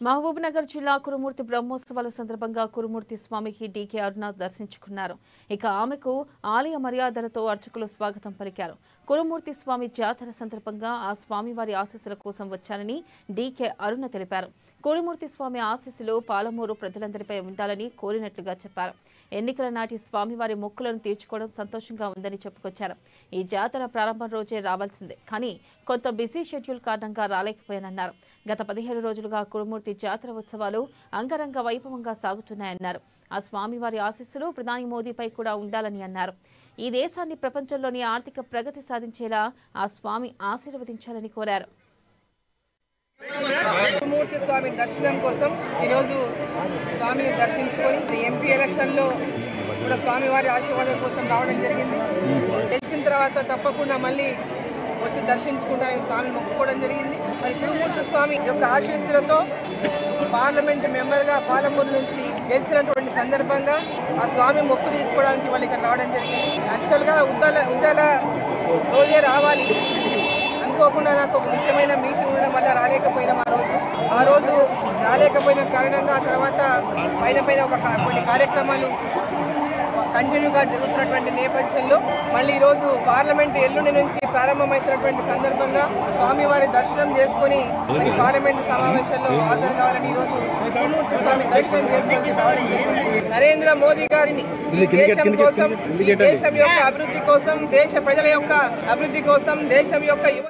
మహబూబ్నగర్ జిల్లా కురుమూర్తి బ్రహ్మోత్సవాల సందర్భంగా కురుమూర్తి స్వామికి డీకే అరుణ దర్శించుకున్నారు. ఇక ఆమెకు ఆలయ మర్యాదలతో అర్చకులు స్వాగతం పలికారు. కురుమూర్తి స్వామి జాతర సందర్భంగా ఆ స్వామివారి ఆశీస్సుల కోసం వచ్చానని డీకే అరుణ తెలిపారు. కురుమూర్తి స్వామి ఆశీస్సులు పాలమూరు ప్రజలందరిపై ఉండాలని కోరినట్లుగా చెప్పారు. ఎన్నికల నాటి స్వామివారి మొక్కులను తీర్చుకోవడం సంతోషంగా ఉందని చెప్పుకొచ్చారు. ఈ జాతర ప్రారంభం రోజే రావాల్సిందే, కానీ కొంత బిజీ షెడ్యూల్ కారణంగా రాలేకపోయానన్నారు. గత 15 రోజులుగా కురుమూర్తి జాతర ఉత్సవాలు అంగరంగ వైభవంగా సాగుతున్నాయన్నారు. ఆ స్వామివారి ఆశీస్సులు ప్రధాని మోదీపై కూడా ఉండాలని అన్నారు. ఈ దేశాన్ని ప్రపంచంలోని ఆర్థిక ప్రగతి సాధించేలా ఆ స్వామి ఆశీర్వదించాలని కోరారు. కురుమూర్తి స్వామి దర్శనం కోసం ఈరోజు స్వామిని దర్శించుకొని ఎంపీ ఎలక్షన్లో కూడా స్వామివారి ఆశీర్వాదం కోసం రావడం జరిగింది. గెలిచిన తర్వాత తప్పకుండా మళ్ళీ వచ్చి దర్శించుకుంటానని స్వామిని మొక్కుకోవడం జరిగింది. మరి కురుమూర్తి స్వామి యొక్క ఆశీస్సులతో పార్లమెంట్ మెంబర్గా పాలమూరు నుంచి గెలిచినటువంటి సందర్భంగా ఆ స్వామి మొక్కు తీర్చుకోవడానికి వాళ్ళు ఇక్కడ రావడం జరిగింది. యాక్చువల్గా ఉద్దాల రోజే రావాలి అనుకోకుండా నాకు ఒక ముఖ్యమైన మీటింగ్ ఉండడం వల్ల రాలేకపోయినాం. ఆ రోజు రాలేకపోయిన కారణంగా తర్వాత పైన ఒక కొన్ని కార్యక్రమాలు కంటిన్యూగా జరుగుతున్నటువంటి నేపథ్యంలో మళ్ళీ ఈరోజు పార్లమెంట్ ఎల్లుండి నుంచి ప్రారంభమవుతున్నటువంటి సందర్భంగా స్వామివారి దర్శనం చేసుకుని మరి పార్లమెంట్ సమావేశంలో హాజరు కావాలని ఈరోజు కురుమూర్తి స్వామి దర్శనం చేసుకుని రావడం జరిగింది. నరేంద్ర మోదీ గారిని ఈ దేశం కోసం, ఈ దేశం యొక్క అభివృద్ధి కోసం, దేశ ప్రజల యొక్క అభివృద్ధి కోసం, దేశం యొక్క యువ